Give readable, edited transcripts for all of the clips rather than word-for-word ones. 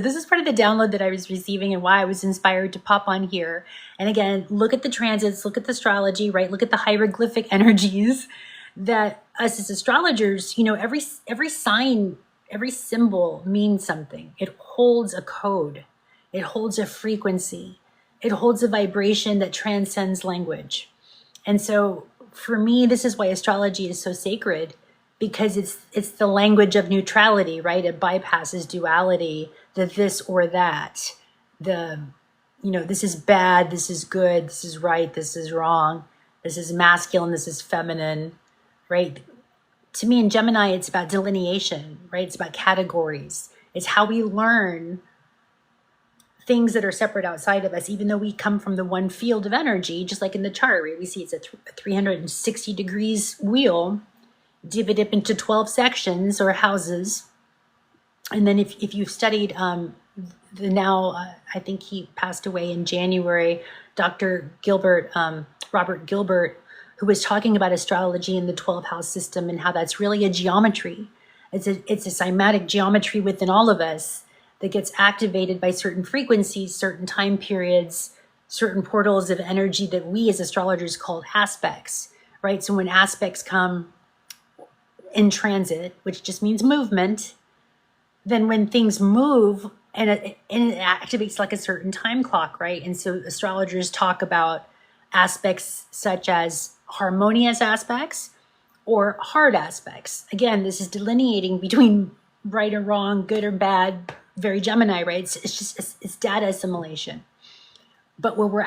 This is part of the download that I was receiving and why I was inspired to pop on here. And again, look at the transits, look at the astrology, right? Look at the hieroglyphic energies that us as astrologers, you know, every sign, every symbol means something. It holds a code. It holds a frequency. It holds a vibration that transcends language. And so for me, this is why astrology is so sacred, because it's the language of neutrality, right? It bypasses duality, the this or that, the, you know, this is bad, this is good, this is right, this is wrong, this is masculine, this is feminine, right? To me in Gemini, it's about delineation, right? It's about categories. It's how we learn things that are separate outside of us, even though we come from the one field of energy, just like in the chart, right? We see it's a 360 degrees wheel, divided up into 12 sections or houses. And then if you've studied I think he passed away in January, Dr. Gilbert, Robert Gilbert, who was talking about astrology in the 12 house system and how that's really a geometry. It's a cymatic geometry within all of us that gets activated by certain frequencies, certain time periods, certain portals of energy that we as astrologers call aspects, right? So when aspects come in transit, which just means movement, then when things move and it activates like a certain time clock, right? And so astrologers talk about aspects such as harmonious aspects or hard aspects. Again, this is delineating between right or wrong, good or bad, very Gemini, right? It's data assimilation. But what we're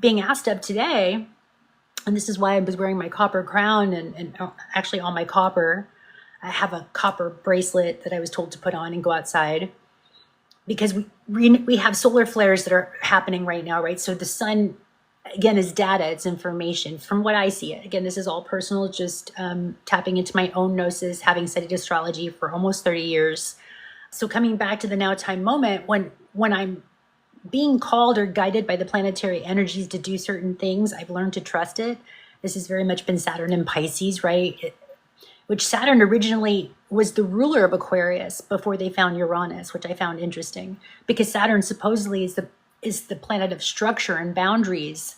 being asked of today, and this is why I was wearing my copper crown and actually on my copper, I have a copper bracelet that I was told to put on and go outside, because we have solar flares that are happening right now, right? So the sun, again, is data, it's information from what I see it. Again, this is all personal, just tapping into my own gnosis, having studied astrology for almost 30 years. So coming back to the now time moment, when I'm being called or guided by the planetary energies to do certain things, I've learned to trust it. This has very much been Saturn in Pisces, right? Which Saturn originally was the ruler of Aquarius before they found Uranus, which I found interesting, because Saturn supposedly is the planet of structure and boundaries,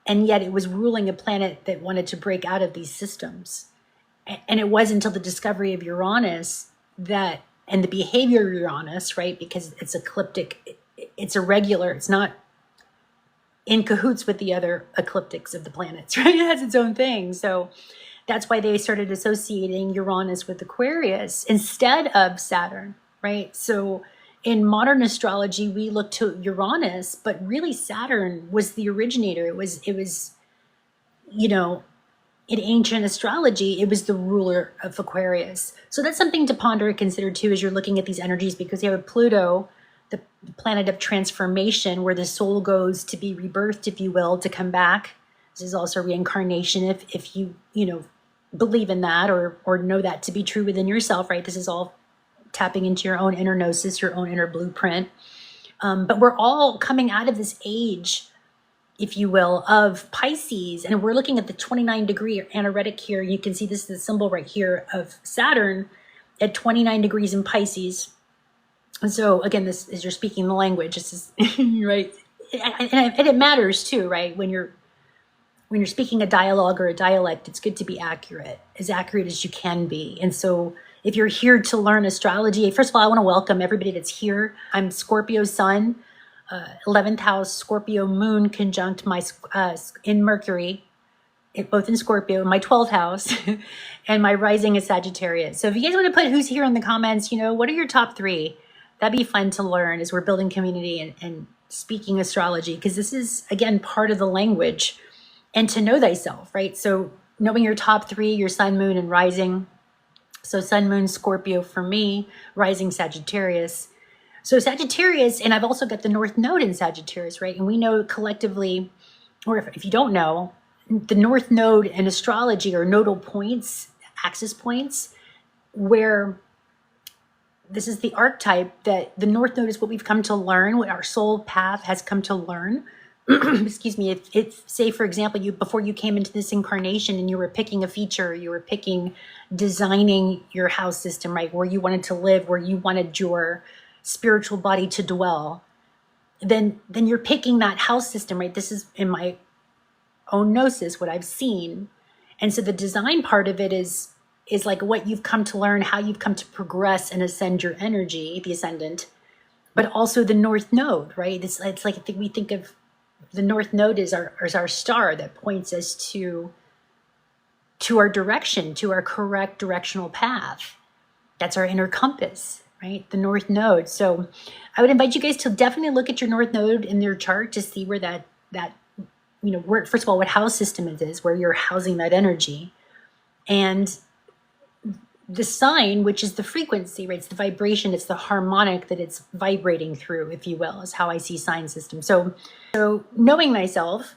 and yet it was ruling a planet that wanted to break out of these systems. And it wasn't until the discovery of Uranus and the behavior of Uranus, right? Because it's ecliptic, it's irregular, it's not in cahoots with the other ecliptics of the planets, right? It has its own thing. So that's why they started associating Uranus with Aquarius instead of Saturn, right? So in modern astrology, we look to Uranus, but really Saturn was the originator. It was, you know, in ancient astrology, it was the ruler of Aquarius. So that's something to ponder and consider too, as you're looking at these energies, because you have Pluto, the planet of transformation, where the soul goes to be rebirthed, if you will, to come back. This is also reincarnation, if you believe in that or know that to be true within yourself, right? This is all tapping into your own inner gnosis, your own inner blueprint. But we're all coming out of this age, if you will, of Pisces. And we're looking at the 29-degree anaretic here. You can see this is the symbol right here of Saturn at 29 degrees in Pisces. And so again, this is, you're speaking the language. This is right. And it matters too, right? When you're speaking a dialogue or a dialect, it's good to be accurate as you can be. And so if you're here to learn astrology, first of all, I want to welcome everybody that's here. I'm Scorpio Sun, 11th house, Scorpio Moon conjunct my in Mercury, both in Scorpio, my 12th house, and my rising is Sagittarius. So if you guys want to put who's here in the comments, what are your top 3? That'd be fun to learn as we're building community and speaking astrology, because this is, again, part of the language. And to know thyself, right? So knowing your top 3, your sun, moon, and rising. So sun, moon, Scorpio for me, rising Sagittarius. So Sagittarius, and I've also got the North Node in Sagittarius, right? And we know collectively, or if you don't know, the North Node in astrology are nodal points, axis points, where this is the archetype that the North Node is what we've come to learn, what our soul path has come to learn. Excuse me, if say, for example, before you came into this incarnation and you were picking a feature, you were picking designing your house system, right? Where you wanted to live, where you wanted your spiritual body to dwell, then you're picking that house system, right? This is in my own gnosis, what I've seen. And so the design part of it is like what you've come to learn, how you've come to progress and ascend your energy, the ascendant, but also the North Node, right? It's like, I think we think of the North Node as our star that points us to our direction, to our correct directional path. That's our inner compass, right? The North Node. So I would invite you guys to definitely look at your North Node in your chart to see where that where, first of all, what house system it is, where you're housing that energy. And the sign, which is the frequency, right? It's the vibration, it's the harmonic that it's vibrating through, if you will, is how I see sign system. So knowing myself,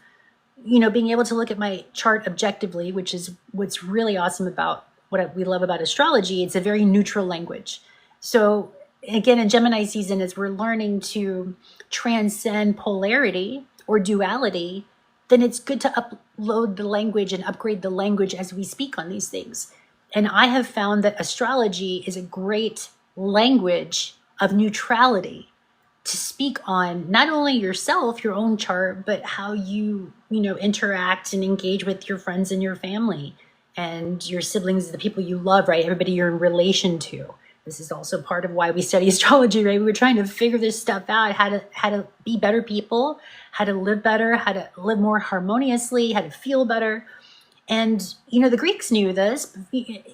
being able to look at my chart objectively, which is what's really awesome about what we love about astrology, it's a very neutral language. So again, in Gemini season, as we're learning to transcend polarity or duality, then it's good to upload the language and upgrade the language as we speak on these things. And I have found that astrology is a great language of neutrality to speak on not only yourself, your own chart, but how you interact and engage with your friends and your family and your siblings, the people you love, right? Everybody you're in relation to. This is also part of why we study astrology, right? We were trying to figure this stuff out, how to be better people, how to live better, how to live more harmoniously, how to feel better. And, the Greeks knew this.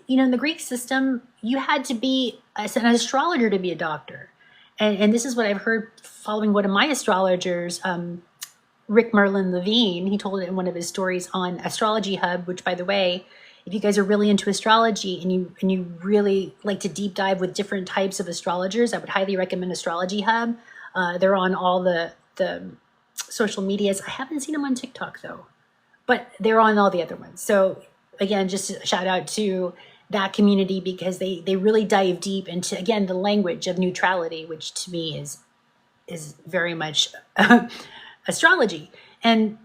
In the Greek system, you had to be an astrologer to be a doctor. And this is what I've heard following one of my astrologers, Rick Merlin Levine. He told it in one of his stories on Astrology Hub, which, by the way, if you guys are really into astrology and you really like to deep dive with different types of astrologers, I would highly recommend Astrology Hub. They're on all the social medias. I haven't seen them on TikTok, though, but they're on all the other ones. So again, just a shout out to that community because they really dive deep into, again, the language of neutrality, which to me is very much astrology. And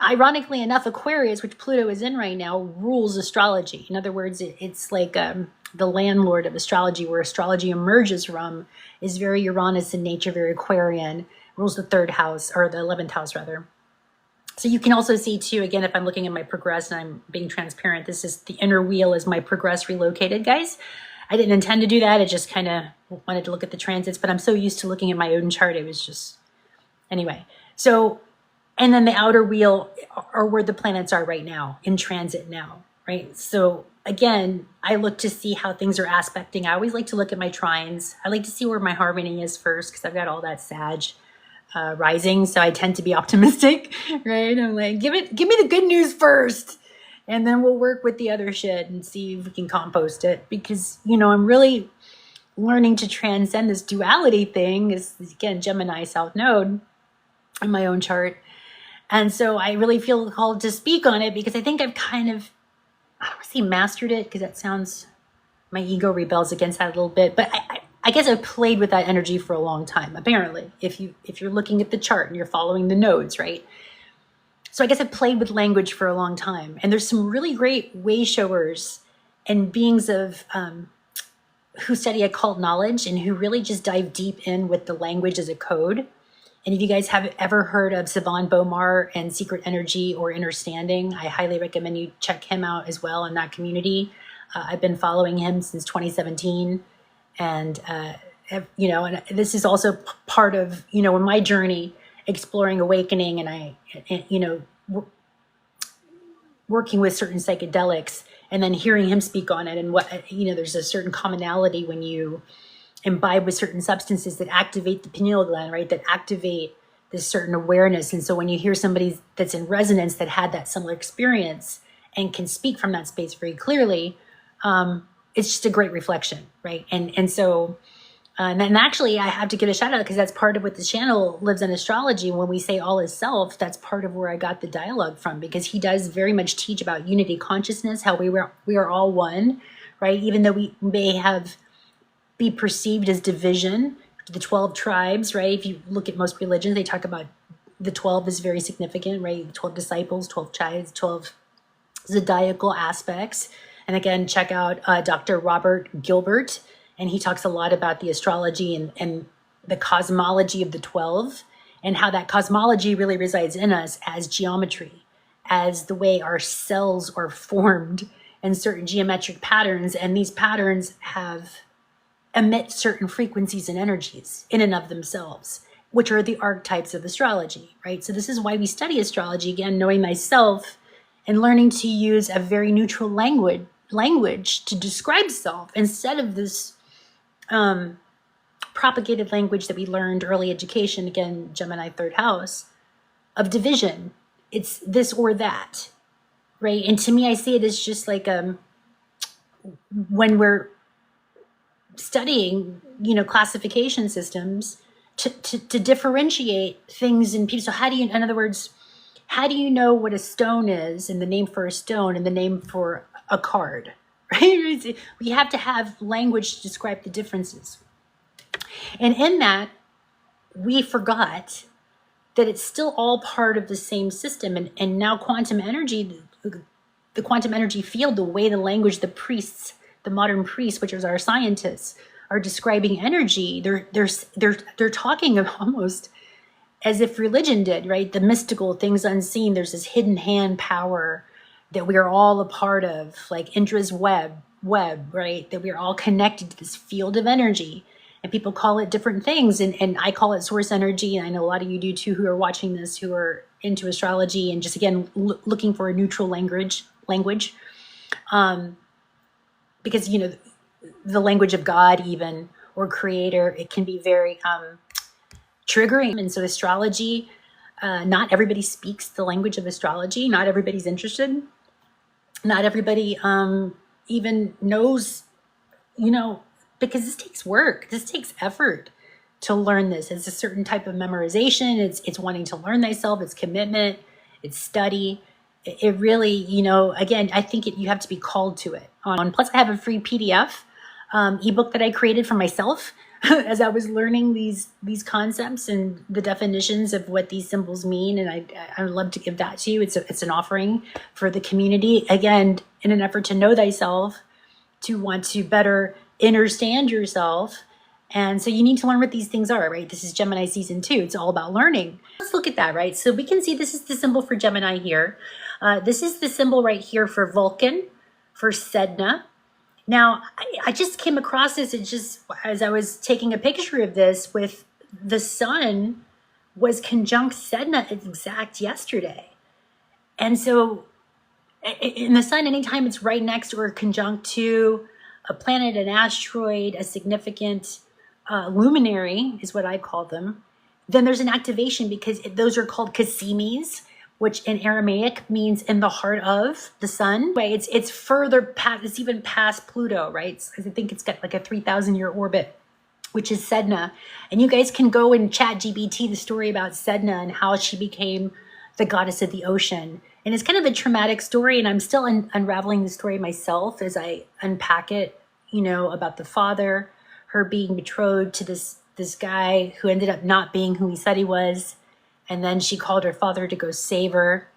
ironically enough, Aquarius, which Pluto is in right now, rules astrology. In other words, it's like the landlord of astrology, where astrology emerges from, is very Uranus in nature, very Aquarian, rules the 3rd house, or the 11th house, rather. So you can also see, too, again, if I'm looking at my progress and I'm being transparent, this is the inner wheel is my progress relocated, guys. I didn't intend to do that. I just kind of wanted to look at the transits, but I'm so used to looking at my own chart. It was just, anyway. So, and then the outer wheel are where the planets are right now, in transit now, right? So again, I look to see how things are aspecting. I always like to look at my trines. I like to see where my harmony is first because I've got all that Sag rising. So I tend to be optimistic, right? I'm like, give me the good news first. And then we'll work with the other shit and see if we can compost it. Because, I'm really learning to transcend this duality thing. Is again, Gemini South Node in my own chart. And so I really feel called to speak on it because I think I've kind of, I don't want to say mastered it because that sounds, my ego rebels against that a little bit. But I guess I've played with that energy for a long time, apparently, if you're looking at the chart and you're following the nodes, right? So I guess I've played with language for a long time. And there's some really great way showers and beings of who study occult knowledge and who really just dive deep in with the language as a code. And if you guys have ever heard of Savan Bomar and Secret Energy or Understanding, I highly recommend you check him out as well in that community. I've been following him since 2017. And, and this is also part of, in my journey, exploring awakening and working with certain psychedelics and then hearing him speak on it. And there's a certain commonality when you imbibe with certain substances that activate the pineal gland, right? That activate this certain awareness. And so when you hear somebody that's in resonance that had that similar experience and can speak from that space very clearly, it's just a great reflection, right? And so, and actually I have to give a shout out because that's part of what the channel Livzenastrology. When we say all is self, that's part of where I got the dialogue from, because he does very much teach about unity consciousness, how we are all one, right? Even though we may be perceived as division, the 12 tribes, right? If you look at most religions, they talk about the 12 is very significant, right? 12 disciples, 12 tribes, 12 zodiacal aspects. And again, check out Dr. Robert Gilbert And he talks a lot about the astrology and the cosmology of the 12, and how that cosmology really resides in us as geometry, as the way our cells are formed and certain geometric patterns. And these patterns emit certain frequencies and energies in and of themselves, which are the archetypes of astrology, right? So this is why we study astrology, again, knowing thyself and learning to use a very neutral language to describe self, instead of this propagated language that we learned early education, again, Gemini third house, of division. It's this or that, right? And to me, I see it as just like when we're studying, classification systems to differentiate things in people. So how do you, in other words, how do you know what a stone is, and the name for a stone and the name for a card, right? We have to have language to describe the differences. And in that, we forgot that it's still all part of the same system. And now quantum energy, the quantum energy field, the way the language, the priests, the modern priests, which is our scientists, are describing energy, they're talking of almost as if religion did, right? The mystical, things unseen. There's this hidden hand power that we are all a part of, like Indra's web, right? That we are all connected to this field of energy. And people call it different things. And I call it source energy. And I know a lot of you do too, who are watching this, who are into astrology and just, again, looking for a neutral language. Because, the language of God even, or creator, it can be very triggering. And so astrology, not everybody speaks the language of astrology. Not everybody's interested. Not everybody even knows, because this takes work. This takes effort to learn this. It's a certain type of memorization. It's wanting to learn thyself. It's commitment. It's study. It really, again, I think you have to be called to it. Plus, I have a free PDF ebook that I created for myself as I was learning these concepts and the definitions of what these symbols mean. And I would love to give that to you. It's an offering for the community, again, in an effort to know thyself, to want to better understand yourself. And so you need to learn what these things are, right? This is Gemini season 2. It's all about learning. Let's look at that, right? So we can see this is the symbol for Gemini here. This is the symbol right here for Vulcan, for Sedna. Now, I just came across this, as I was taking a picture of this, with the sun was conjunct Sedna exact yesterday. And so in the sun, anytime it's right next or conjunct to a planet, an asteroid, a significant luminary is what I call them, then there's an activation, because those are called Casimes, which in Aramaic means in the heart of the sun. Right? It's further past, it's even past Pluto, right? I think it's got like a 3,000-year orbit, which is Sedna. And you guys can go and chat GBT the story about Sedna and how she became the goddess of the ocean. And it's kind of a traumatic story, and I'm still unraveling the story myself as I unpack it, about the father, her being betrothed to this guy who ended up not being who he said he was. And then she called her father to go save her.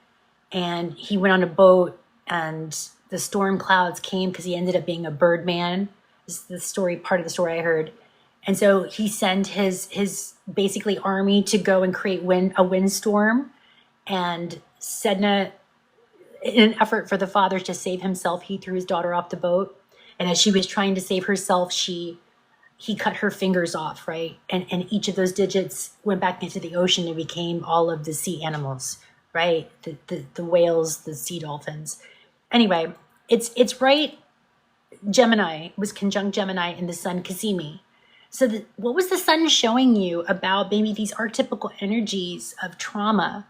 And he went on a boat, and the storm clouds came because he ended up being a bird man. This is the story, part of the story I heard. And so he sent his basically army to go and create a windstorm. And Sedna, in an effort for the father to save himself, he threw his daughter off the boat. And as she was trying to save herself, he cut her fingers off, right? And each of those digits went back into the ocean and became all of the sea animals, right? The whales, the sea dolphins. Anyway, it's right. Gemini was conjunct Gemini in the sun Casimi. So what was the sun showing you about maybe these archetypical energies of trauma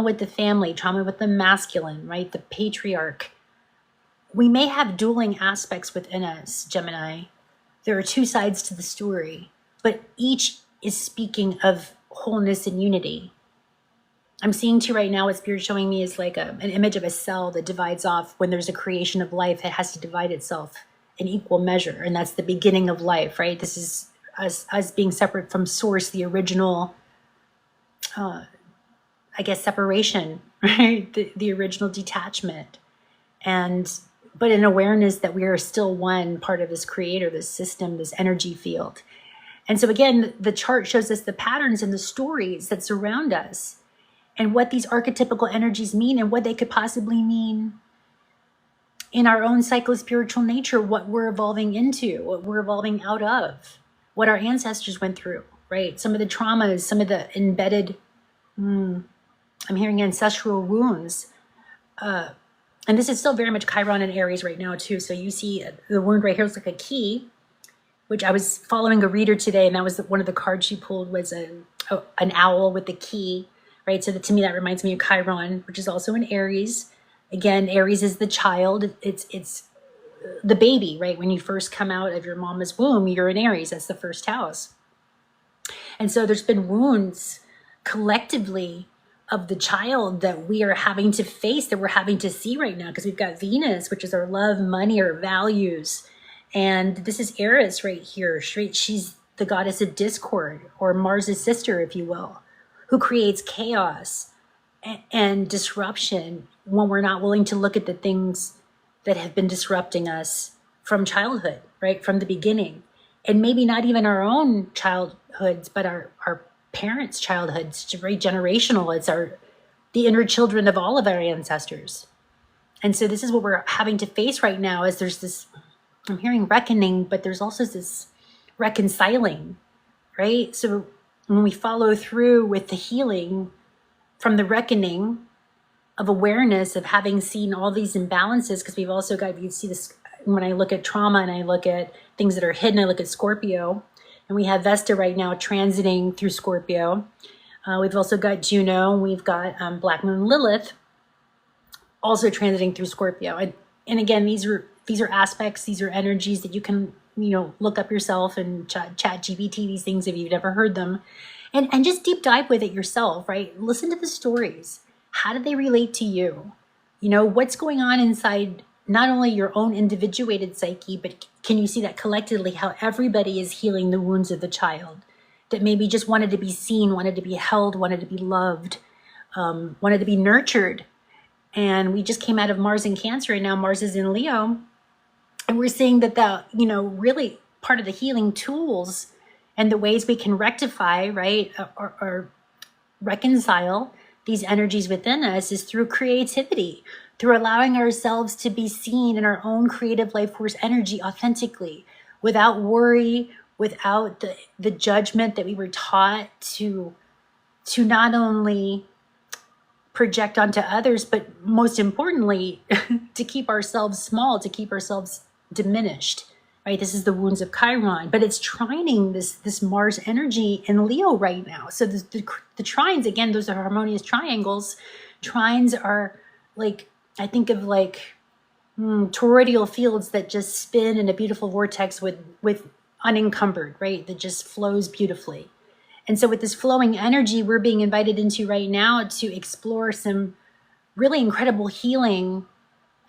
with the family, trauma with the masculine, right? The patriarch. We may have dueling aspects within us, Gemini. There are two sides to the story, but each is speaking of wholeness and unity. I'm seeing too right now what Spirit's showing me is like an image of a cell that divides off. When there's a creation of life, it has to divide itself in equal measure. And that's the beginning of life, right? This is us being separate from source, the original, separation, right? The original detachment. And but an awareness that we are still one part of this creator, this system, this energy field. And so again, the chart shows us the patterns and the stories that surround us and what these archetypical energies mean and what they could possibly mean in our own psycho-spiritual nature, what we're evolving into, what we're evolving out of, what our ancestors went through, right? Some of the traumas, some of the embedded, I'm hearing ancestral wounds. And this is still very much Chiron and Aries right now too. So you see the wound right here looks like a key, which I was following a reader today, and that was one of the cards she pulled was an owl with the key, right? So to me, that reminds me of Chiron, which is also an Aries. Again, Aries is the child. It's the baby, right? When you first come out of your mama's womb, you're in Aries. That's the first house. And so there's been wounds collectively of the child that we are having to face, that we're having to see right now, because we've got Venus, which is our love, money, our values. And this is Eris right here. She's the goddess of discord, or Mars' sister, if you will, who creates chaos and disruption when we're not willing to look at the things that have been disrupting us from childhood, right? From the beginning. And maybe not even our own childhoods, but our parents' childhoods. It's very generational. It's the inner children of all of our ancestors. And so this is what we're having to face right now, is there's this, I'm hearing reckoning, but there's also this reconciling, right? So when we follow through with the healing from the reckoning of awareness of having seen all these imbalances, because we've also got, you see this when I look at trauma and I look at things that are hidden, I look at Scorpio, and we have Vesta right now transiting through Scorpio. We've also got Juno, and we've got Black Moon Lilith also transiting through Scorpio. And again, these are aspects, these are energies that you can, look up yourself and chat GPT these things if you've never heard them, and just deep dive with it yourself, right? Listen to the stories. How do they relate to you? What's going on inside not only your own individuated psyche, but can you see that collectively how everybody is healing the wounds of the child that maybe just wanted to be seen, wanted to be held, wanted to be loved, wanted to be nurtured. And we just came out of Mars in Cancer, and now Mars is in Leo. And we're seeing that really part of the healing tools and the ways we can rectify, right, or reconcile these energies within us is through creativity, through allowing ourselves to be seen in our own creative life force energy authentically, without worry, without the judgment that we were taught to not only project onto others, but most importantly, to keep ourselves small, to keep ourselves diminished, right? This is the wounds of Chiron, but it's trining this Mars energy in Leo right now. So the trines, again, those are harmonious triangles. Trines are like, I think of like toroidal fields that just spin in a beautiful vortex with unencumbered, right? That just flows beautifully. And so with this flowing energy, we're being invited into right now to explore some really incredible healing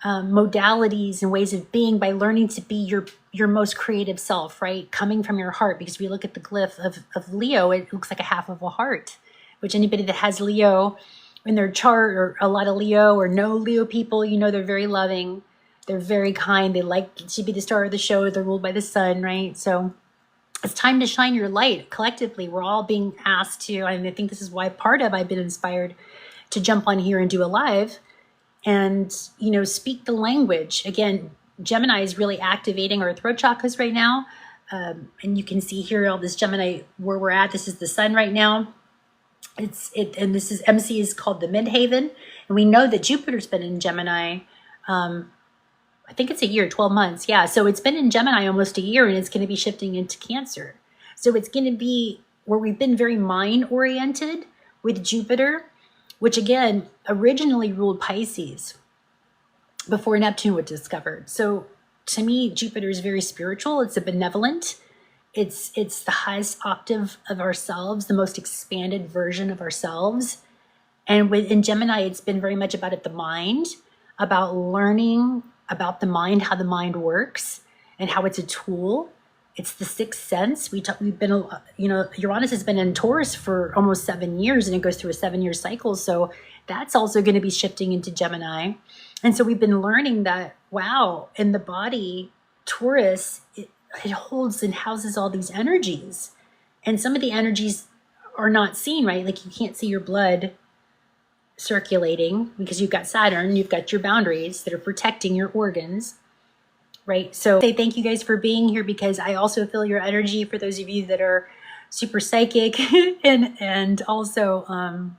modalities and ways of being by learning to be your most creative self, right? Coming from your heart, because we look at the glyph of Leo, it looks like a half of a heart, which anybody that has Leo in their chart, or a lot of Leo or no Leo people, they're very loving, they're very kind, they like to be the star of the show, they're ruled by the sun, right? So it's time to shine your light collectively. We're all being asked to, and I think this is why I've been inspired to jump on here and do a live and, speak the language. Again, Gemini is really activating our throat chakras right now. And you can see here all this Gemini where we're at. This is the sun right now. And this is MC is called the midhaven. And we know that Jupiter's been in Gemini. I think it's a year, 12 months. Yeah. So it's been in Gemini almost a year, and it's going to be shifting into Cancer. So it's going to be where we've been very mind oriented with Jupiter, which again, originally ruled Pisces before Neptune was discovered. So to me, Jupiter is very spiritual. It's a benevolent. It's the highest octave of ourselves, the most expanded version of ourselves. And in Gemini, it's been very much about the mind, about learning about the mind, how the mind works, and how it's a tool It's the sixth sense. We've been, Uranus has been in Taurus for almost 7 years, and it goes through a 7-year cycle. So that's also going to be shifting into Gemini. And so we've been learning that, wow, in the body, Taurus, it holds and houses all these energies. And some of the energies are not seen, right? Like you can't see your blood circulating because you've got Saturn, you've got your boundaries that are protecting your organs, right? So say thank you guys for being here, because I also feel your energy for those of you that are super psychic and also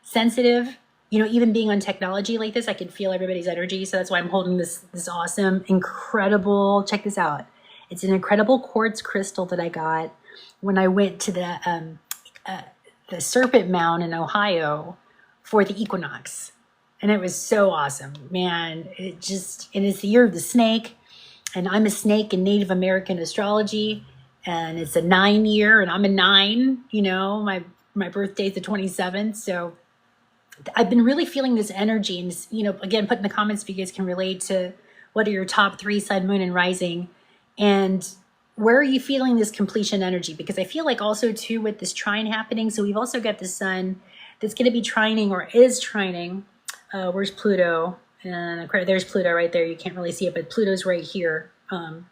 sensitive. Even being on technology like this, I can feel everybody's energy. So that's why I'm holding this awesome, incredible, check this out. It's an incredible quartz crystal that I got when I went to the Serpent Mound in Ohio for the equinox. And it was so awesome, man. And it's the year of the snake. And I'm a snake in Native American astrology. And it's a 9 year, and I'm a 9, my birthday's the 27th. So I've been really feeling this energy, and again, put in the comments if you guys can relate to what are your top 3 sun, moon, and rising, and where are you feeling this completion energy? Because I feel like also too with this trine happening, so we've also got the sun that's going to be trining or is trining. Where's Pluto? And there's Pluto right there. You can't really see it, but Pluto's right here at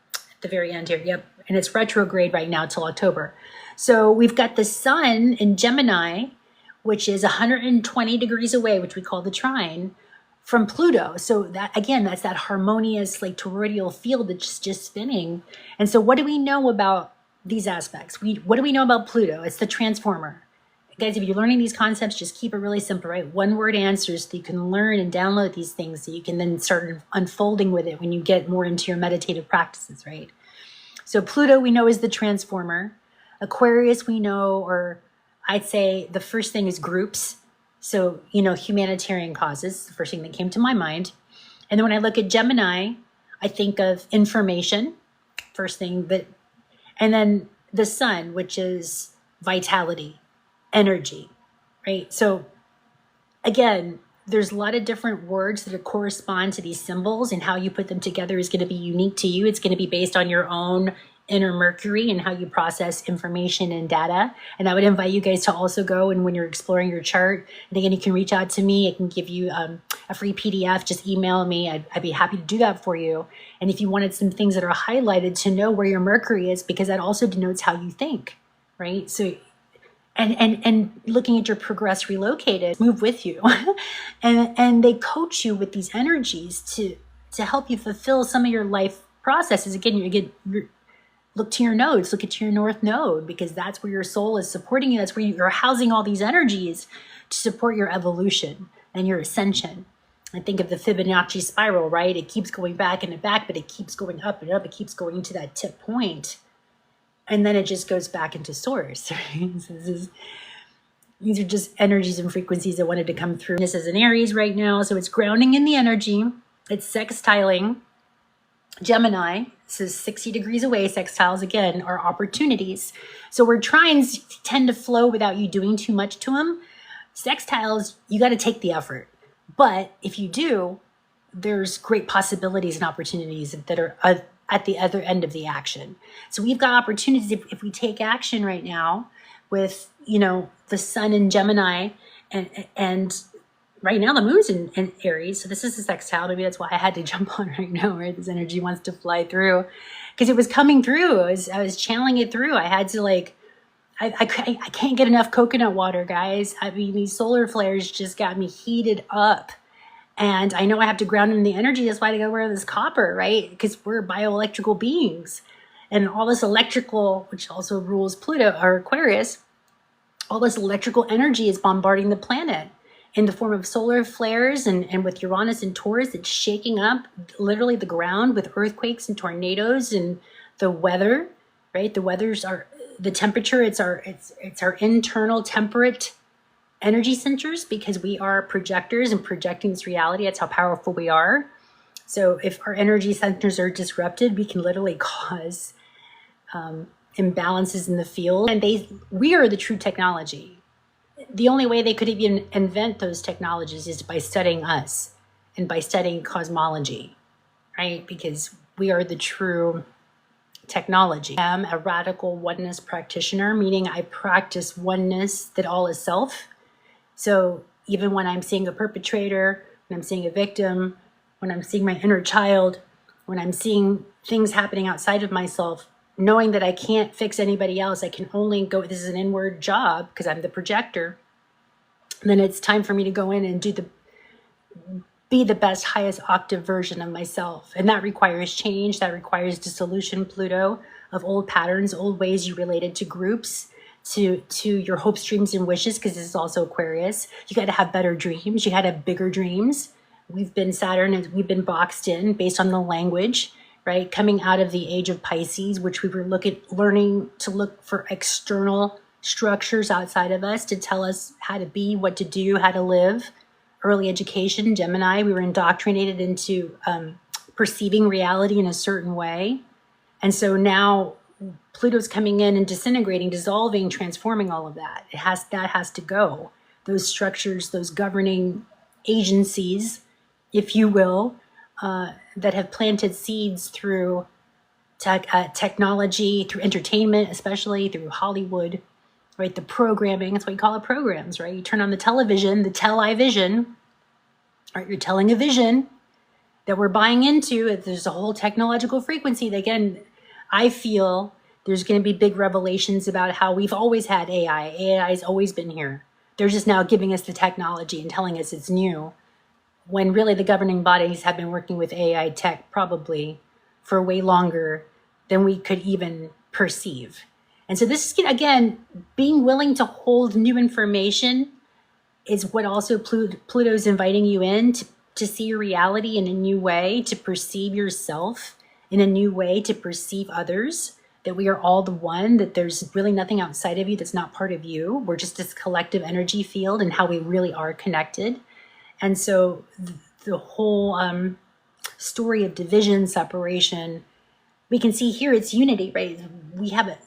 the very end here. Yep, and it's retrograde right now till October. So we've got the sun in Gemini, which is 120 degrees away, which we call the trine, from Pluto. So that, again, that's that harmonious, like toroidal field that's just spinning. And so what do we know about these aspects? What do we know about Pluto? It's the transformer. Guys, if you're learning these concepts, just keep it really simple, right? One word answers, so you can learn and download these things so you can then start unfolding with it when you get more into your meditative practices, right? So Pluto, we know, is the transformer. Aquarius, we know, or I'd say the first thing is groups. So, humanitarian causes, the first thing that came to my mind. And then when I look at Gemini, I think of information, first thing and then the sun, which is vitality, energy, right? So again, there's a lot of different words that correspond to these symbols, and how you put them together is going to be unique to you. It's going to be based on your own inner Mercury and how you process information and data. And I would invite you guys to also go, and when you're exploring your chart, and again, you can reach out to me. I can give you a free PDF. Just email me. I'd be happy to do that for you. And if you wanted some things that are highlighted to know where your Mercury is, because that also denotes how you think, right? So and looking at your progress relocated, move with you. and they coach you with these energies to help you fulfill some of your life processes. Again, look to your nodes, look at your north node, because that's where your soul is supporting you. That's where you're housing all these energies to support your evolution and your ascension. I think of the Fibonacci spiral, right? It keeps going back and back, but it keeps going up and up. It keeps going to that tip point. And then it just goes back into source. Right? So these are just energies and frequencies that wanted to come through. This is an Aries right now, so it's grounding in the energy. It's sextiling Gemini. This is 60 degrees away. Sextiles, again, are opportunities. So where trines tend to flow without you doing too much to them, sextiles, you got to take the effort. But if you do, there's great possibilities and opportunities that are at the other end of the action. So we've got opportunities if we take action right now with, the sun in Gemini, and right now the moon's in Aries. So this is a sextile. Maybe that's why I had to jump on right now, right? This energy wants to fly through, because it was coming through. I was channeling it through. I had to I can't get enough coconut water, guys. I mean, these solar flares just got me heated up. And I know I have to ground in the energy. That's why I gotta wear this copper, right? Because we're bioelectrical beings. And all this electrical, which also rules Pluto or Aquarius, all this electrical energy is bombarding the planet in the form of solar flares. And with Uranus and Taurus, it's shaking up literally the ground with earthquakes and tornadoes and the weather, right? The temperature, it's our internal temperate energy centers, because we are projectors and projecting this reality. That's how powerful we are. So if our energy centers are disrupted, we can literally cause imbalances in the field. And we are the true technology. The only way they could even invent those technologies is by studying us and by studying cosmology, right? Because we are the true technology. I'm a radical oneness practitioner, meaning I practice oneness, that all is self. So even when I'm seeing a perpetrator, when I'm seeing a victim, when I'm seeing my inner child, when I'm seeing things happening outside of myself, knowing that I can't fix anybody else, I can only go, this is an inward job because I'm the projector, then it's time for me to go in and be the best, highest octave version of myself. And that requires change. That requires dissolution, Pluto, of old patterns, old ways you related to groups, to your hopes, dreams, and wishes, because this is also Aquarius. You got to have better dreams. You got to have bigger dreams. We've been Saturn, and we've been boxed in based on the language, right? Coming out of the age of Pisces, which we were learning to look for external structures outside of us to tell us how to be, what to do, how to live. Early education, Gemini, we were indoctrinated into perceiving reality in a certain way. And so now Pluto's coming in and disintegrating, dissolving, transforming all of that. That has to go. Those structures, those governing agencies, if you will, that have planted seeds through technology, through entertainment, especially through Hollywood, right? The programming, that's what you call it, programs, right? You turn on the television, the television, right? You're telling a vision that we're buying into. There's a whole technological frequency that, again, I feel there's going to be big revelations about how we've always had AI. AI has always been here. They're just now giving us the technology and telling us it's new, when really the governing bodies have been working with AI tech probably for way longer than we could even perceive. And so this is, again, being willing to hold new information is what also Pluto's inviting you in to see your reality in a new way, to perceive yourself in a new way, to perceive others, that we are all the one, that there's really nothing outside of you that's not part of you. We're just this collective energy field and how we really are connected. And so the whole story of division, separation, we can see here it's unity, right? We have it.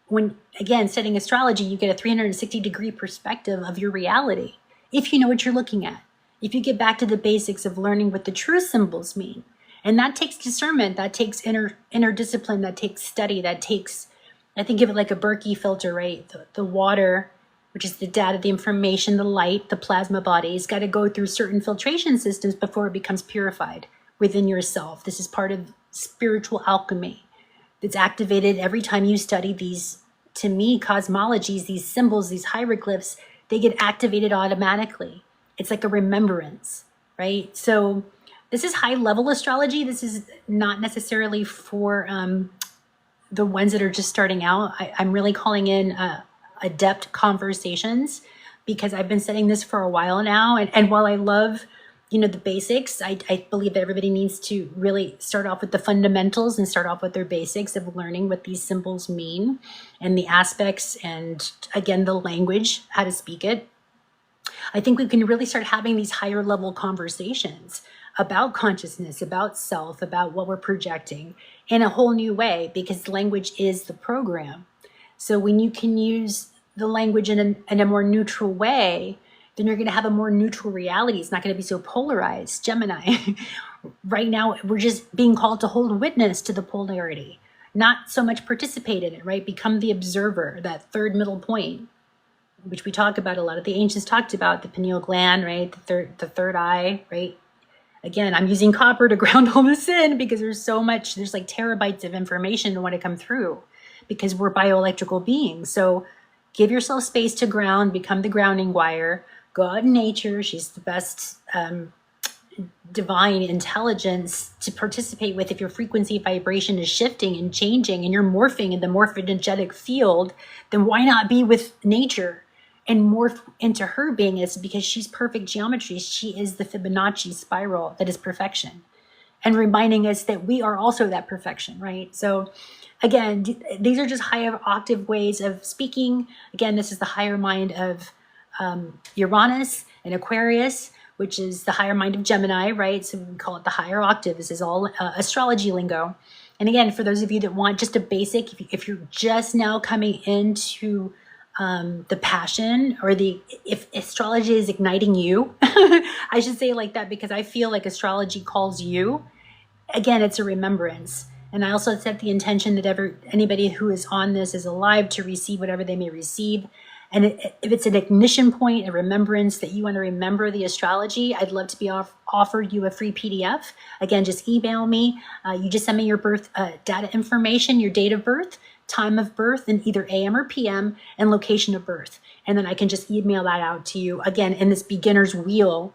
When, again, studying astrology, you get a 360-degree perspective of your reality, if you know what you're looking at. If you get back to the basics of learning what the true symbols mean. And that takes discernment, that takes inner discipline, that takes study, that takes, I think of it like a Berkey filter, right? The water, which is the data, the information, the light, the plasma body, has got to go through certain filtration systems before it becomes purified within yourself. This is part of spiritual alchemy. It's activated every time you study these, to me, cosmologies, these symbols, these hieroglyphs, they get activated automatically. It's like a remembrance, right? So this is high level astrology. This is not necessarily for the ones that are just starting out. I'm really calling in adept conversations, because I've been studying this for a while now. And while I love, the basics, I believe that everybody needs to really start off with the fundamentals and start off with their basics of learning what these symbols mean and the aspects and, again, the language, how to speak it. I think we can really start having these higher level conversations about consciousness, about self, about what we're projecting in a whole new way, because language is the program. So when you can use the language in a more neutral way, then you're going to have a more neutral reality. It's not going to be so polarized. Gemini, right now, we're just being called to hold witness to the polarity, not so much participate in it, right? Become the observer, that third middle point, which we talk about a lot of. The ancients talked about the pineal gland, right? The third eye, right? Again, I'm using copper to ground all this in, because there's like terabytes of information that want to come through, because we're bioelectrical beings. So give yourself space to ground, become the grounding wire. Go out in nature. She's the best divine intelligence to participate with. If your frequency vibration is shifting and changing and you're morphing in the morphogenetic field, then why not be with nature and morph into her beingness, because she's perfect geometry. She is the Fibonacci spiral that is perfection, and reminding us that we are also that perfection, right? So again, these are just higher octave ways of speaking. Again, this is the higher mind of Uranus and Aquarius, which is the higher mind of Gemini, right? So we call it the higher octave. This is all astrology lingo. And again, for those of you that want just a basic, if you're just now coming into the passion, or if astrology is igniting you, I should say it like that, because I feel like astrology calls you. Again, it's a remembrance. And I also set the intention that anybody who is on this is alive to receive whatever they may receive. And if it's an ignition point, a remembrance that you want to remember the astrology, I'd love to be offered you a free PDF. Again, just email me. You just send me your birth data information, your date of birth, time of birth, and either AM or PM, and location of birth. And then I can just email that out to you. Again, in this beginner's wheel,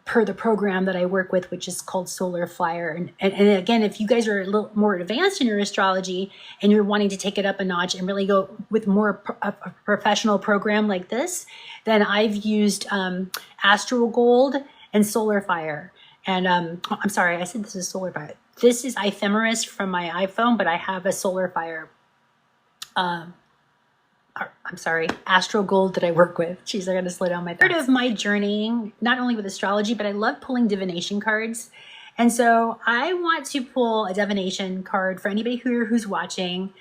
per the program that I work with, which is called Solar Flyer. And again, if you guys are a little more advanced in your astrology and you're wanting to take it up a notch and really go with more a professional program like this, then I've used Astro Gold and Solar Fire. And I'm sorry, I said this is Solar Fire. This is Ephemeris from my iPhone, but I have a Solar Fire I'm sorry, Astro Gold that I work with. Jeez, I gotta slow down my thoughts. Part of my journeying, not only with astrology, but I love pulling divination cards. And so I want to pull a divination card for anybody who's watching,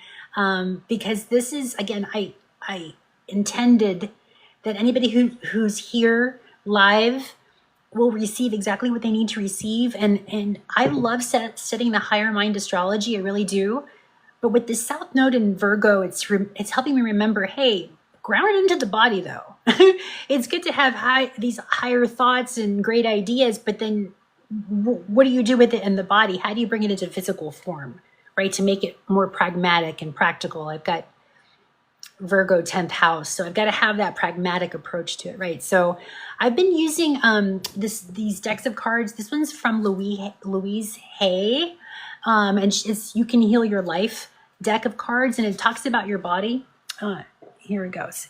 because this is, again, I intended that anybody who's here live will receive exactly what they need to receive. And I love studying the higher mind astrology, I really do. But with the South Node in Virgo, it's helping me remember, hey, ground it into the body, though. It's good to have these higher thoughts and great ideas, but then what do you do with it in the body? How do you bring it into physical form, right? To make it more pragmatic and practical. I've got Virgo 10th house, so I've got to have that pragmatic approach to it, right? So I've been using these decks of cards. This one's from Louise Hay. And it's You Can Heal Your Life deck of cards, and it talks about your body. Here it goes.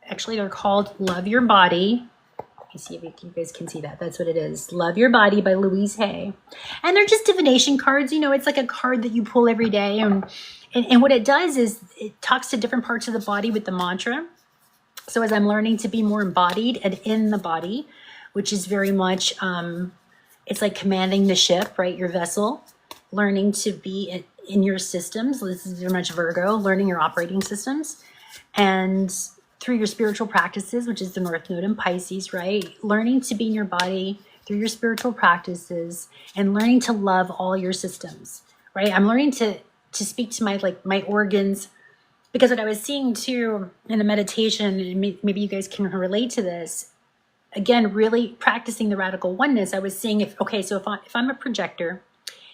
Actually they're called Love Your Body. Let me see if you guys can see that. That's what it is. Love Your Body by Louise Hay. And they're just divination cards. You know, it's like a card that you pull every day. And what it does is it talks to different parts of the body with the mantra. So as I'm learning to be more embodied and in the body, which is very much... it's like commanding the ship, right? Your vessel, learning to be in your systems. This is very much Virgo, learning your operating systems. And through your spiritual practices, which is the North Node in Pisces, right? Learning to be in your body through your spiritual practices and learning to love all your systems, right? I'm learning to speak to my organs, because what I was seeing too in the meditation, and maybe you guys can relate to this, again, really practicing the radical oneness, I was seeing if I'm a projector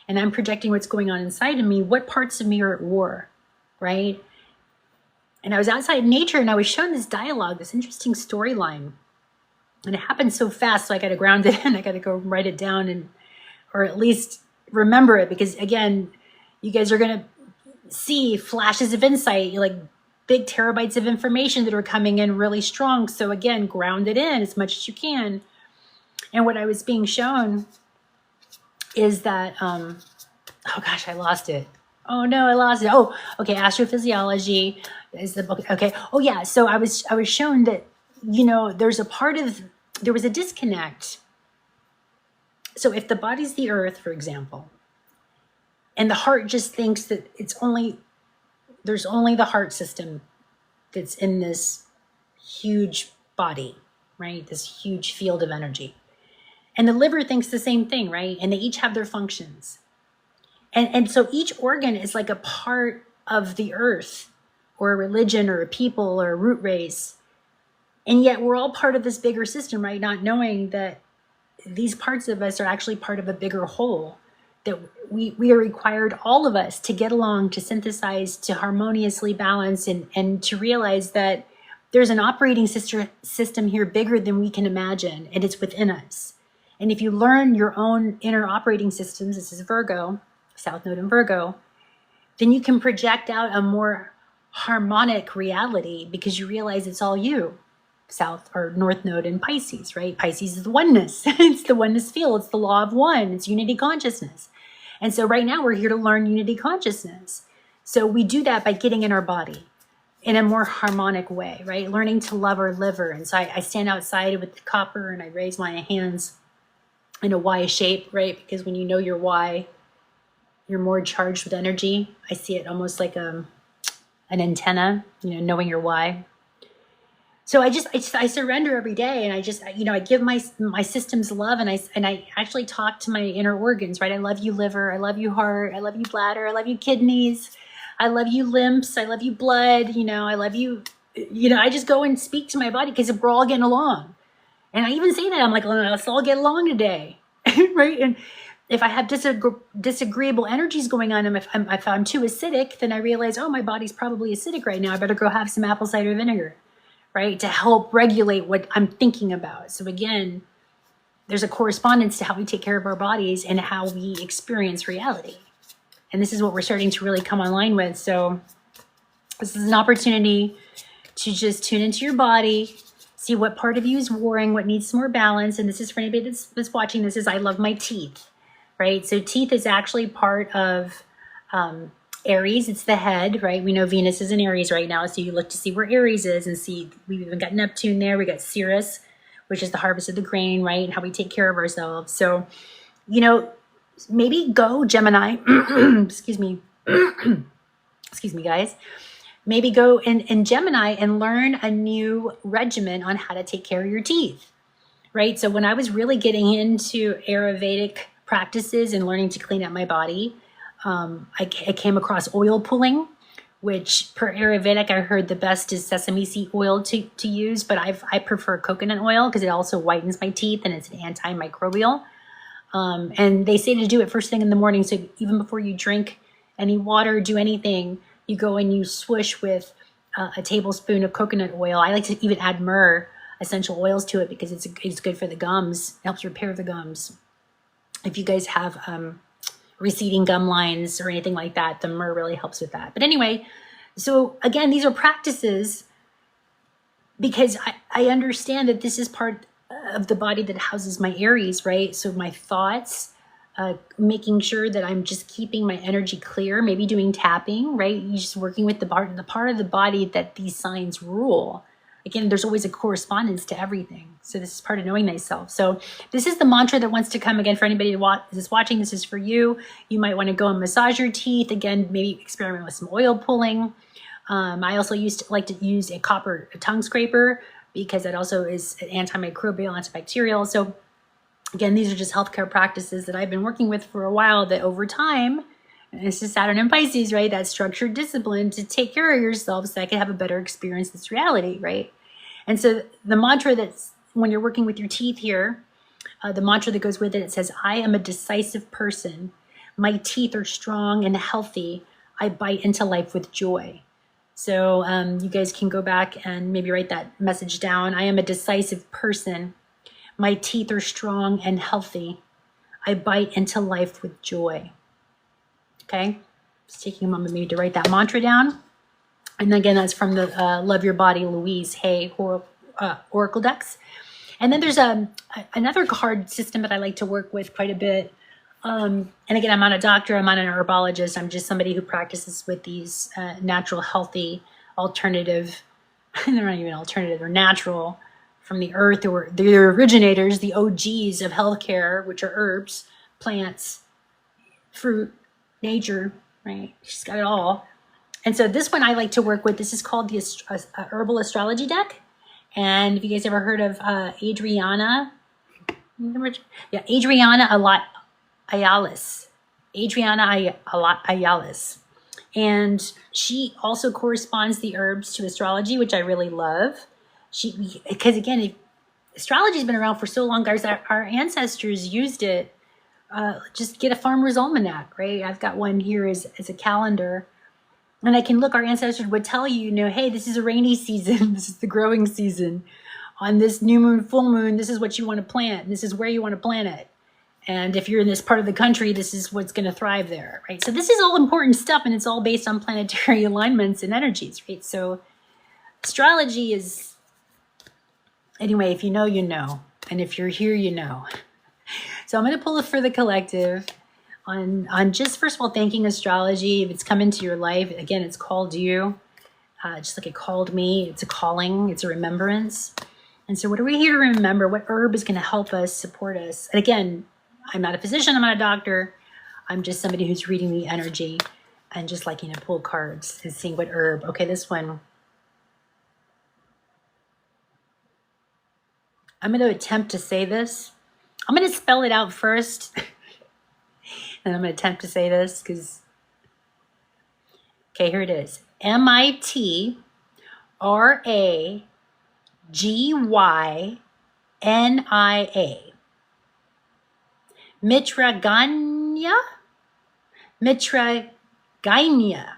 and I'm projecting what's going on inside of me, what parts of me are at war, right? And I was outside in nature and I was shown this dialogue, this interesting storyline. And it happened so fast, so I got to ground it in. I got to go write it down or at least remember it, because again, you guys are going to see flashes of insight, like big terabytes of information that are coming in really strong. So again, ground it in as much as you can. And what I was being shown is that, oh gosh, I lost it. Oh no, I lost it. Oh, okay. Astrophysiology is the book. Okay. Oh yeah. So I was shown that, there was a disconnect. So if the body's the earth, for example, and the heart just thinks that there's only the heart system that's in this huge body, right? This huge field of energy. And the liver thinks the same thing, right? And they each have their functions. And so each organ is like a part of the earth, or a religion, or a people, or a root race. And yet we're all part of this bigger system, right? Not knowing that these parts of us are actually part of a bigger whole, that we are required, all of us, to get along, to synthesize, to harmoniously balance, and to realize that there's an operating system here bigger than we can imagine, and it's within us. And if you learn your own inner operating systems, this is Virgo, South Node in Virgo, then you can project out a more harmonic reality, because you realize it's all you. South or North Node in Pisces, right? Pisces is the oneness. It's the oneness field. It's the law of one. It's unity consciousness. And so right now we're here to learn unity consciousness. So we do that by getting in our body in a more harmonic way, right? Learning to love our liver. And so I stand outside with the copper and I raise my hands in a Y shape, right? Because when you know your Y, you're more charged with energy. I see it almost like an antenna, knowing your Y. So I surrender every day, and I give my systems love, and I actually talk to my inner organs, right? I love you liver, I love you heart, I love you bladder, I love you kidneys, I love you lymphs, I love you blood, I love you, I just go and speak to my body because we're all getting along. And I even say that, I'm like, let's all get along today, right? And if I have disagreeable energies going on, and if I'm too acidic, then I realize, oh, my body's probably acidic right now. I better go have some apple cider vinegar, right? To help regulate what I'm thinking about. So again, there's a correspondence to how we take care of our bodies and how we experience reality. And this is what we're starting to really come online with. So this is an opportunity to just tune into your body, see what part of you is warring, what needs more balance. And this is for anybody that's watching this, is I love my teeth, right? So teeth is actually part of Aries. It's the head, right? We know Venus is in Aries right now. So you look to see where Aries is and see, we've even got Neptune there. We got Ceres, which is the harvest of the grain, right? And how we take care of ourselves. So, maybe go Gemini, excuse me, excuse me, guys. Maybe go in Gemini and learn a new regimen on how to take care of your teeth, right? So when I was really getting into Ayurvedic practices and learning to clean up my body, I came across oil pulling, which per Ayurvedic, I heard the best is sesame seed oil to use, but I prefer coconut oil because it also whitens my teeth and it's an antimicrobial. And they say to do it first thing in the morning. So even before you drink any water, do anything, you go and you swoosh with a tablespoon of coconut oil. I like to even add myrrh essential oils to it because it's good for the gums. It helps repair the gums. If you guys have receding gum lines or anything like that, the myrrh really helps with that. But anyway, so again, these are practices because I understand that this is part of the body that houses my Aries, right? So my thoughts, making sure that I'm just keeping my energy clear, maybe doing tapping, right? You're just working with the part of the body that these signs rule. Again, there's always a correspondence to everything. So this is part of knowing thyself. So this is the mantra that wants to come again for anybody that's watching. This is for you. You might want to go and massage your teeth. Again, maybe experiment with some oil pulling. I also like to use a copper tongue scraper because that also is an antimicrobial, antibacterial. So again, these are just healthcare practices that I've been working with for a while that over time, and this is Saturn and Pisces, right? That structured discipline to take care of yourself so I can have a better experience in this reality, right? And so the mantra that's, when you're working with your teeth here, the mantra that goes with it, it says, I am a decisive person. My teeth are strong and healthy. I bite into life with joy. So you guys can go back and maybe write that message down. I am a decisive person. My teeth are strong and healthy. I bite into life with joy. Okay? Just taking a moment maybe to write that mantra down. And again, that's from the Love Your Body, Louise Hay Oracle decks. And then there's another card system that I like to work with quite a bit. And again, I'm not a doctor. I'm not an herbologist. I'm just somebody who practices with these natural, healthy, alternative, they're not even alternative, they're natural, from the earth, or the originators, the OGs of healthcare, which are herbs, plants, fruit, nature, right? She's got it all. And so this one I like to work with. This is called the Herbal Astrology deck. And if you guys ever heard of Adriana, Ayalis. Ayalis. And she also corresponds the herbs to astrology, which I really love. Because again, astrology has been around for so long, guys, that our ancestors used it. Just get a farmer's almanac, right? I've got one here as a calendar. And I can look, our ancestors would tell you, hey, this is a rainy season. This is the growing season. On this new moon, full moon, this is what you want to plant. This is where you want to plant it. And if you're in this part of the country, this is what's going to thrive there, right? So this is all important stuff, and it's all based on planetary alignments and energies, right? So astrology is, anyway, if you know, you know. And if you're here, you know. So I'm going to pull it for the collective on just, first of all, thanking astrology. If it's come into your life, again, it's called you. Just like it called me. It's a calling. It's a remembrance. And so what are we here to remember? What herb is going to help us, support us? And again, I'm not a physician. I'm not a doctor. I'm just somebody who's reading the energy and just liking to pull cards and seeing what herb. Okay, this one. I'm going to attempt to say this. I'm going to spell it out first. And I'm going to attempt to say this because, okay, here it is. Mitragynia. Mitragynia?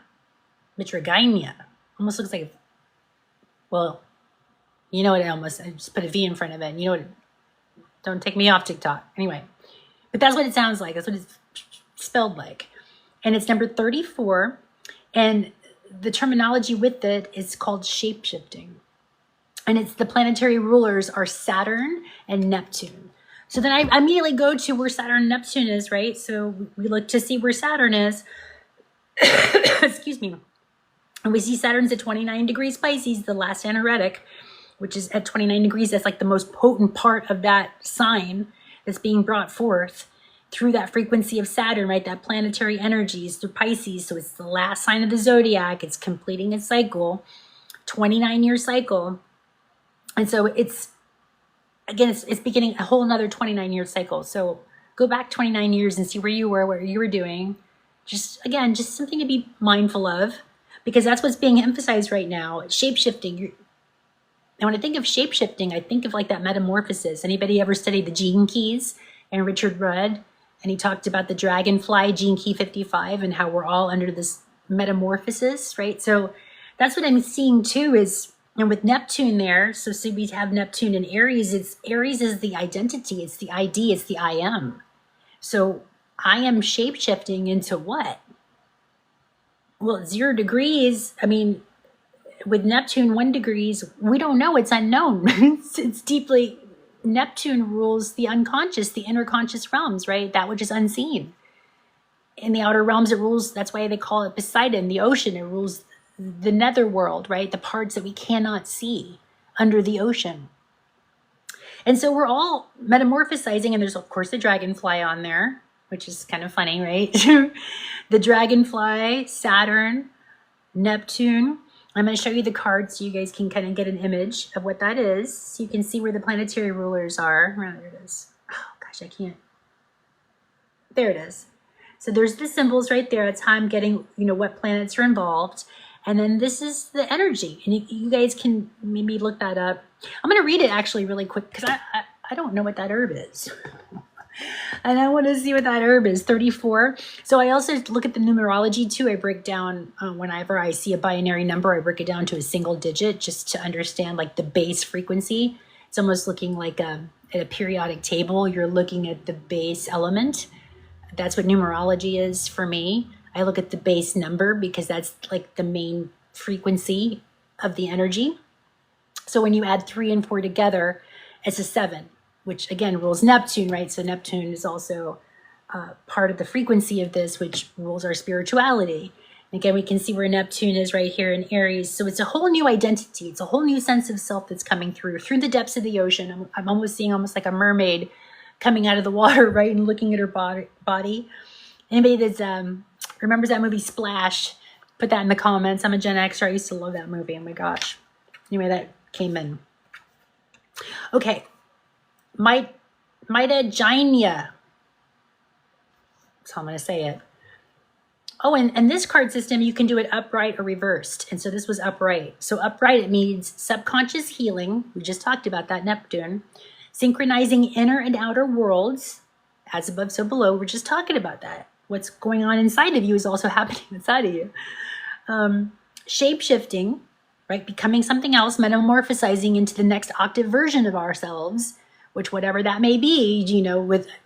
Mitragynia. Almost looks like, well, you know what, I just put a V in front of it. And you know what, don't take me off TikTok. Anyway, but that's what it sounds like. That's what it's spelled like. And it's number 34. And the terminology with it is called shapeshifting. And it's the planetary rulers are Saturn and Neptune. So then I immediately go to where Saturn and Neptune is, right? So we look to see where Saturn is. Excuse me. And we see Saturn's at 29 degrees Pisces, the last anaretic, which is at 29 degrees. That's like the most potent part of that sign that's being brought forth through that frequency of Saturn, right? That planetary energies through Pisces. So it's the last sign of the zodiac. It's completing its cycle, 29-year cycle. And so it's, again, it's beginning a whole another 29-year cycle. So go back 29 years and see where you were, what you were doing. Just, again, just something to be mindful of, because that's what's being emphasized right now. Shape-shifting. And when I think of shape-shifting, I think of like that metamorphosis. Anybody ever studied the gene keys and Richard Rudd? And he talked about the dragonfly, gene key 55, and how we're all under this metamorphosis, right? So that's what I'm seeing too is, and with Neptune there, so see we have Neptune in Aries. Aries is the identity, it's the ID, it's the I am. So I am shape-shifting into what? Well, 0 degrees, I mean, with Neptune 1 degrees, we don't know, it's unknown. It's deeply, Neptune rules the unconscious, the inner conscious realms, right? That which is unseen. In the outer realms, it rules, that's why they call it Poseidon, the ocean. It rules the netherworld, right? The parts that we cannot see under the ocean. And so we're all metamorphosizing, and there's of course the dragonfly on there, which is kind of funny, right? The dragonfly, Saturn, Neptune. I'm going to show you the cards so you guys can kind of get an image of what that is. So you can see where the planetary rulers are. Oh, there it is. Oh gosh, I can't. There it is. So there's the symbols right there. That's how I'm getting, what planets are involved. And then this is the energy. And you guys can maybe look that up. I'm going to read it actually really quick because I don't know what that herb is. And I want to see what that herb is, 34. So I also look at the numerology too. I break down, whenever I see a binary number, I break it down to a single digit just to understand like the base frequency. It's almost looking like at a periodic table. You're looking at the base element. That's what numerology is for me. I look at the base number because that's like the main frequency of the energy. So when you add 3 and 4 together, it's a 7. Which again rules Neptune, right? So Neptune is also part of the frequency of this, which rules our spirituality. And again, we can see where Neptune is right here in Aries. So it's a whole new identity. It's a whole new sense of self that's coming through the depths of the ocean. I'm almost seeing like a mermaid coming out of the water, right? And looking at her body. Anybody that remembers that movie Splash, put that in the comments. I'm a Gen Xer. I used to love that movie. Oh my gosh. Anyway, that came in. Okay. Mitragynia. That's how I'm going to say it. Oh, and this card system, you can do it upright or reversed. And so this was upright. So upright, it means subconscious healing. We just talked about that, Neptune. Synchronizing inner and outer worlds. As above, so below. We're just talking about that. What's going on inside of you is also happening inside of you. Shape-shifting, right? Becoming something else, metamorphosizing into the next octave version of ourselves. Which whatever that may be,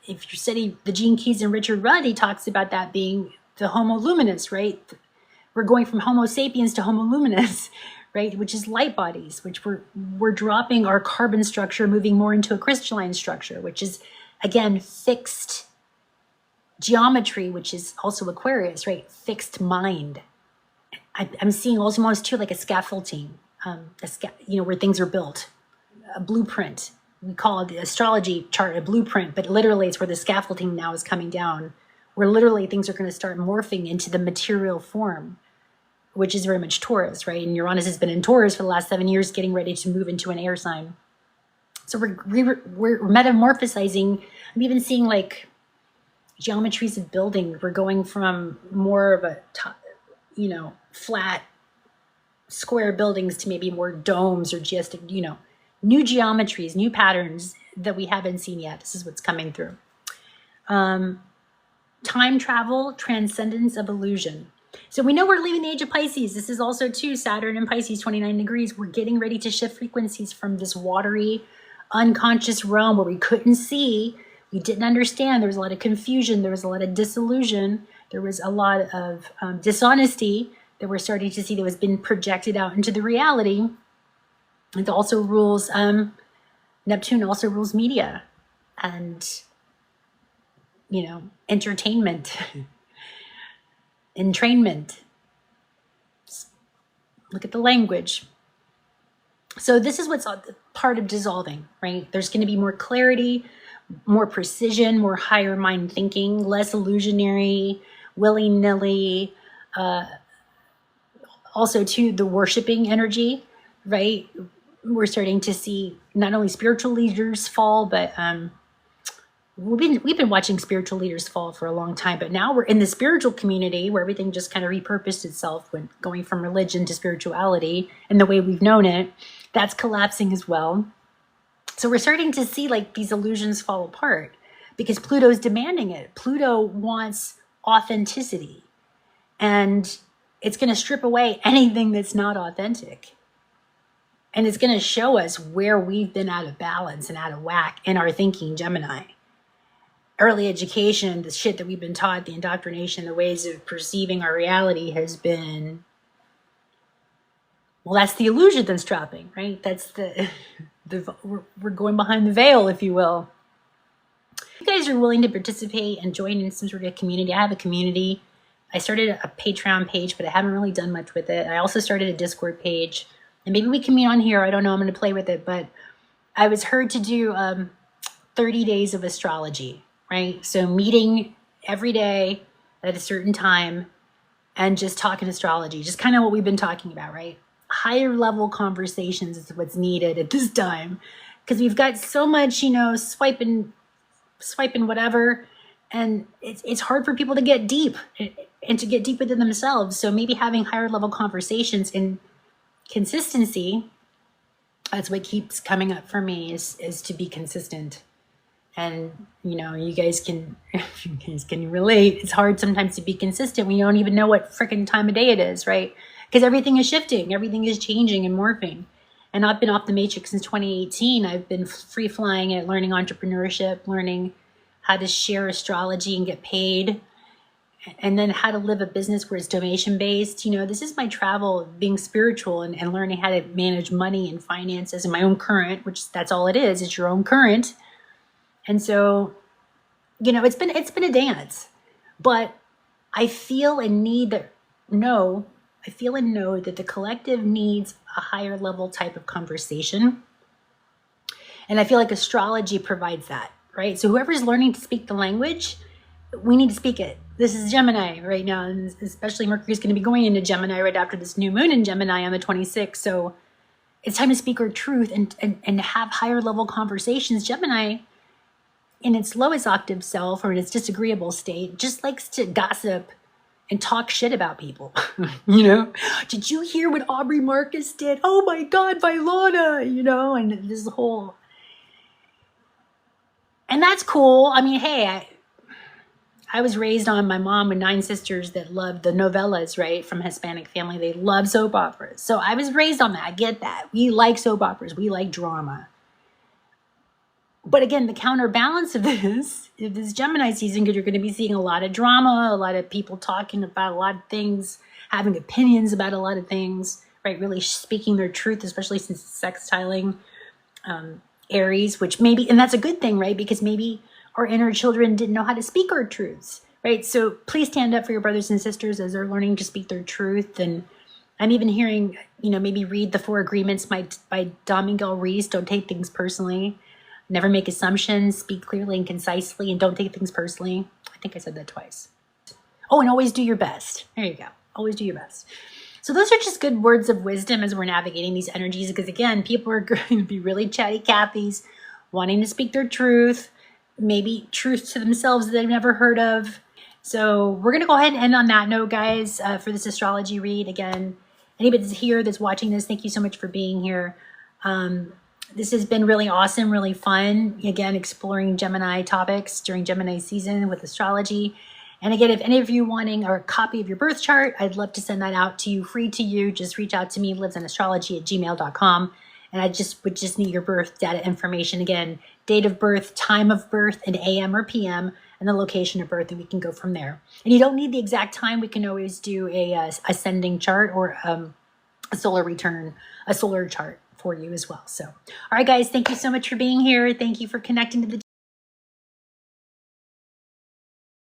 if you study the gene keys and Richard Rudd, he talks about that being the Homo luminous, right? We're going from Homo sapiens to Homo luminous, right? Which is light bodies, which we're dropping our carbon structure, moving more into a crystalline structure, which is, again, fixed geometry, which is also Aquarius, right? Fixed mind. I'm seeing almost too like a scaffolding, where things are built, a blueprint. We call it the astrology chart a blueprint, but literally it's where the scaffolding now is coming down, where literally things are going to start morphing into the material form, which is very much Taurus, right? And Uranus has been in Taurus for the last 7 years, getting ready to move into an air sign. So we're metamorphosizing. I'm even seeing like geometries of building. We're going from more of a flat square buildings to maybe more domes or just, new geometries, new patterns that we haven't seen yet. This is what's coming through. Time travel, transcendence of illusion. So we know we're leaving the age of Pisces. This is also too Saturn in Pisces, 29 degrees. We're getting ready to shift frequencies from this watery, unconscious realm where we couldn't see, we didn't understand. There was a lot of confusion. There was a lot of disillusion. There was a lot of dishonesty that we're starting to see that was being projected out into the reality. It also rules, Neptune also rules media and, entertainment, entrainment. Look at the language. So this is what's part of dissolving, right? There's going to be more clarity, more precision, more higher mind thinking, less illusionary, willy-nilly. Also, too, the worshiping energy, right? We're starting to see not only spiritual leaders fall, but we've been watching spiritual leaders fall for a long time. But now we're in the spiritual community where everything just kind of repurposed itself when going from religion to spirituality and the way we've known it. That's collapsing as well. So we're starting to see like these illusions fall apart because Pluto's demanding it. Pluto wants authenticity, and it's going to strip away anything that's not authentic. And it's going to show us where we've been out of balance and out of whack in our thinking, Gemini. Early education, the shit that we've been taught, the indoctrination, the ways of perceiving our reality has been, well, that's the illusion that's dropping, right? That's we're going behind the veil, if you will. If you guys are willing to participate and join in some sort of community, I have a community. I started a Patreon page, but I haven't really done much with it. I also started a Discord page, and maybe we can meet on here. I don't know. I'm going to play with it, but I was heard to do 30 days of astrology, right? So meeting every day at a certain time and just talking astrology, just kind of what we've been talking about, right? Higher level conversations is what's needed at this time because we've got so much, swiping whatever, and it's hard for people to get deep and to get deep within themselves. So maybe having higher level conversations and consistency, that's what keeps coming up for me is to be consistent. And, you guys can relate. It's hard sometimes to be consistent when you don't even know what freaking time of day it is, right? Because everything is shifting, everything is changing and morphing. And I've been off the matrix since 2018. I've been free flying at learning entrepreneurship, learning how to share astrology and get paid, and then how to live a business where it's donation based. This is my travel, being spiritual and learning how to manage money and finances in my own current, which that's all it is. It's your own current. And so, it's been a dance, but I feel and know that the collective needs a higher level type of conversation. And I feel like astrology provides that, right? So whoever's learning to speak the language, we need to speak it. This is Gemini right now, and especially Mercury's going to be going into Gemini right after this new moon in Gemini on the 26th. So it's time to speak our truth and have higher level conversations. Gemini, in its lowest octave self or in its disagreeable state, just likes to gossip and talk shit about people. Did you hear what Aubrey Marcus did? Oh my God, Vylana, and this whole, and that's cool. I mean, hey, I was raised on my mom with 9 sisters that loved the novellas, right? From Hispanic family. They love soap operas. So I was raised on that. I get that. We like soap operas. We like drama. But again, the counterbalance of this Gemini season, because you're going to be seeing a lot of drama, a lot of people talking about a lot of things, having opinions about a lot of things, right? Really speaking their truth, especially since it's sextiling Aries, which maybe, and that's a good thing, right? Because maybe our inner children didn't know how to speak our truths, right? So please stand up for your brothers and sisters as they're learning to speak their truth. And I'm even hearing, maybe read the 4 Agreements by Don Miguel Ruiz. Don't take things personally. Never make assumptions, speak clearly and concisely, and don't take things personally. I think I said that twice. Oh, and always do your best. There you go. Always do your best. So those are just good words of wisdom as we're navigating these energies, because again, people are going to be really chatty Cathys, wanting to speak their truth, maybe truth to themselves that they've never heard of. So we're going to go ahead and end on that note, guys, for this astrology read. Again, anybody that's here that's watching this, thank you so much for being here. This has been really awesome, really fun. Again, exploring Gemini topics during Gemini season with astrology. And again, if any of you wanting a copy of your birth chart, I'd love to send that out to you, free to you. Just reach out to me, livzenastrology@gmail.com. And I would just need your birth data information. Again, date of birth, time of birth, and AM or PM, and the location of birth, and we can go from there. And you don't need the exact time. We can always do a ascending chart or a solar return, a solar chart for you as well. So, all right, guys, thank you so much for being here. Thank you for connecting to the